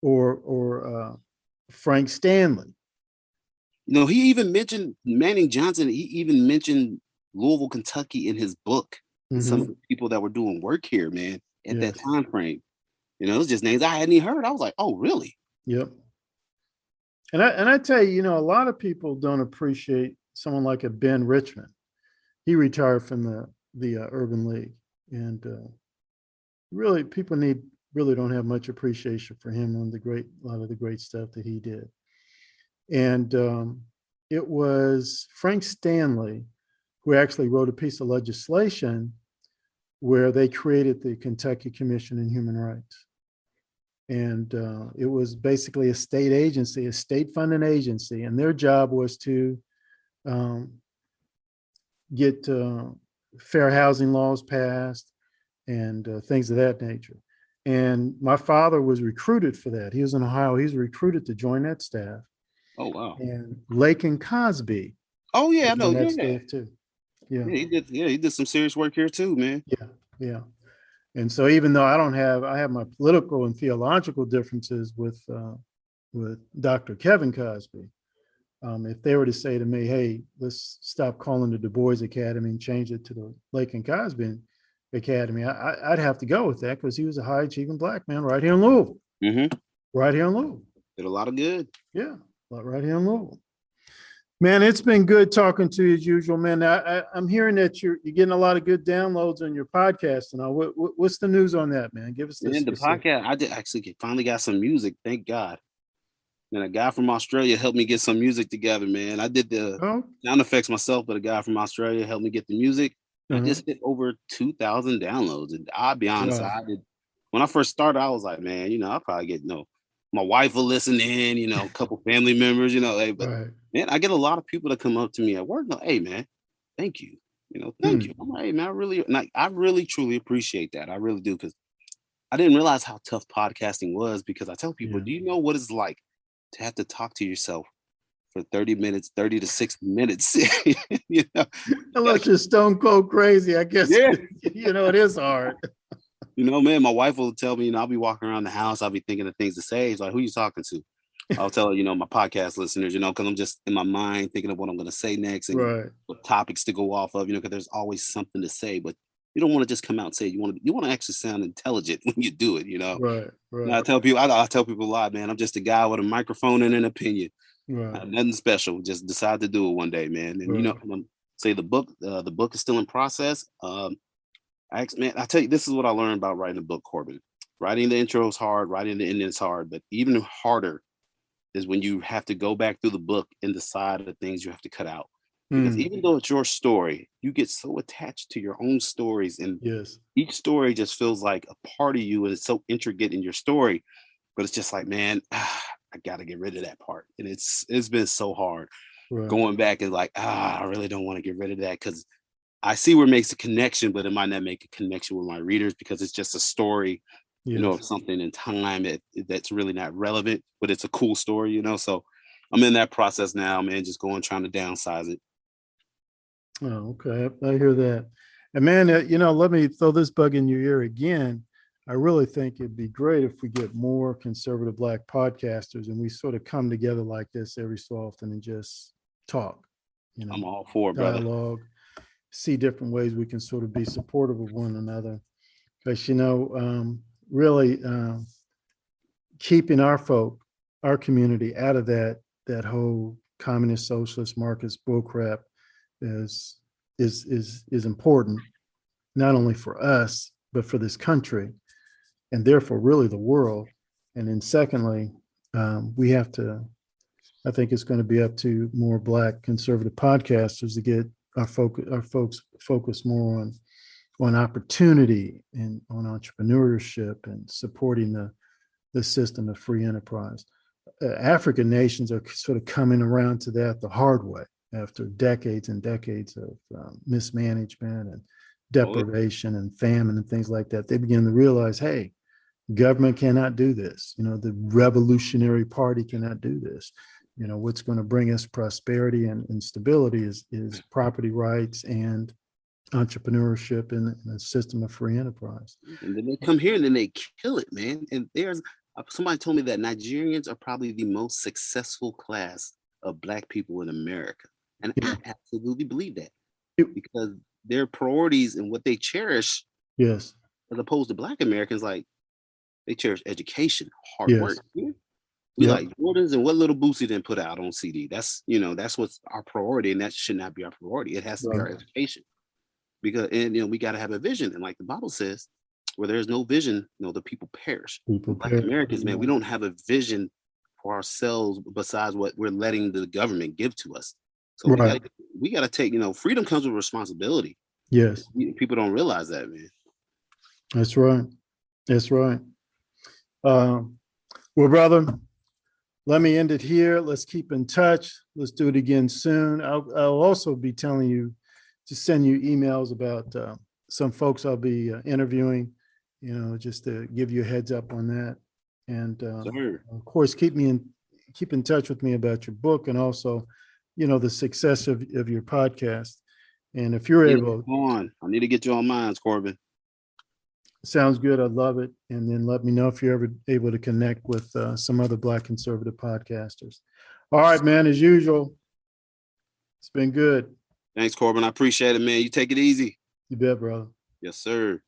or Frank Stanley. He even mentioned Manning Johnson. He even mentioned Louisville, Kentucky in his book. And some of the people that were doing work here, man, at that time frame. It was just names I hadn't even heard. I was like, oh, really? Yep. And I tell you, a lot of people don't appreciate someone like a Ben Richmond. He retired from the Urban League, and really, people really don't have much appreciation for him on a lot of the great stuff that he did. And it was Frank Stanley who actually wrote a piece of legislation where they created the Kentucky Commission on Human Rights. And it was basically a state agency, a state-funded agency, and their job was to get fair housing laws passed and things of that nature. And my father was recruited for that. He was in Ohio. He was recruited to join that staff. Oh, wow. And Lakin Cosby. Oh, yeah, I know. That staff too. Yeah, he did some serious work here too, man. Yeah. And so even though I have my political and theological differences with Dr. Kevin Cosby, if they were to say to me, hey, let's stop calling the Du Bois Academy and change it to the Lakin Cosby Academy, I'd have to go with that because he was a high achieving black man right here in Louisville. Right here in Louisville. Did a lot of good. Yeah, right here in Louisville. Man, it's been good talking to you as usual, man. I'm hearing that you're getting a lot of good downloads on your podcast and all. What's the news on that, man? Give us the podcast. I did actually finally got some music. Thank God. And a guy from Australia helped me get some music together, man. I did the sound effects myself, but a guy from Australia helped me get the music. I just hit over 2,000 downloads. And I'll be honest, when I first started, I was like, man, I'll probably get, my wife will listen in, a couple family members, but man, I get a lot of people that come up to me at work. Like, hey, man, thank you. Thank you. I'm like, hey, man, I really truly appreciate that. I really do. Because I didn't realize how tough podcasting was because I tell people, do you know what it's like to have to talk to yourself for 30 to 60 minutes? Unless you're stone cold crazy, I guess, it is hard. Man, my wife will tell me, I'll be walking around the house. I'll be thinking of things to say. She's like, who are you talking to? I'll tell her, my podcast listeners, because I'm just in my mind thinking of what I'm going to say next and what topics to go off of, because there's always something to say, but you don't want to just come out and say, you want to actually sound intelligent when you do it, Right. And I tell people a lot, man, I'm just a guy with a microphone and an opinion. Nothing special. Just decide to do it one day, man. And, I'm going to say the book is still in process. I tell you, this is what I learned about writing a book, Corbin. Writing the intro is hard, writing the ending is hard, but even harder is when you have to go back through the book and decide the things you have to cut out. Because even though it's your story, you get so attached to your own stories, and each story just feels like a part of you, and it's so intricate in your story. But it's just like, man, I got to get rid of that part, and it's been so hard going back and like, I really don't want to get rid of that because I see where it makes a connection, but it might not make a connection with my readers because it's just a story, of something in time that's really not relevant, but it's a cool story, So I'm in that process now, man, just trying to downsize it. Oh, okay. I hear that. And man, let me throw this bug in your ear again. I really think it'd be great if we get more conservative Black podcasters and we sort of come together like this every so often and just talk, I'm all for it, brother. Dialogue. See different ways we can sort of be supportive of one another. Because, really keeping our community out of that whole communist, socialist, Marxist bullcrap is important, not only for us, but for this country and therefore really the world. And then secondly, we have to, I think it's going to be up to more Black conservative podcasters to get our folks focus more on opportunity and on entrepreneurship and supporting the system of free enterprise. African nations are sort of coming around to that the hard way after decades and decades of mismanagement and deprivation and famine and things like that. They begin to realize, hey, government cannot do this. The Revolutionary Party cannot do this. What's going to bring us prosperity and stability is property rights and entrepreneurship and a system of free enterprise. And then they come here and then they kill it, man. And somebody told me that Nigerians are probably the most successful class of Black people in America. And Yeah. I absolutely believe that It- because their priorities and what they cherish, Yes. as opposed to Black Americans, like they cherish education, hard Yes. work. Yeah. We Yep. like Jordans and what little Boosie didn't put out on CD. That's, that's what's our priority, and that should not be our priority. It has to be our Right. education because, and we got to have a vision. And like the Bible says, where there's no vision, the people perish. People Black perish. Americans, man, we don't have a vision for ourselves besides what we're letting the government give to us. So Right. we gotta take, freedom comes with responsibility. Yes. People don't realize that, man. That's right. That's right. Well, brother, let me end it here. Let's keep in touch. Let's do it again soon. I'll also be telling you to send you emails about some folks I'll be interviewing, just to give you a heads up on that. And of course, keep in touch with me about your book and also, the success of your podcast. And if you're able, I need to get you on mine, Corbin. Sounds good. I'd love it. And then let me know if you're ever able to connect with some other Black conservative podcasters. All right, man, as usual, it's been good. Thanks, Corbin. I appreciate it, man. You take it easy. You bet, brother. Yes, sir.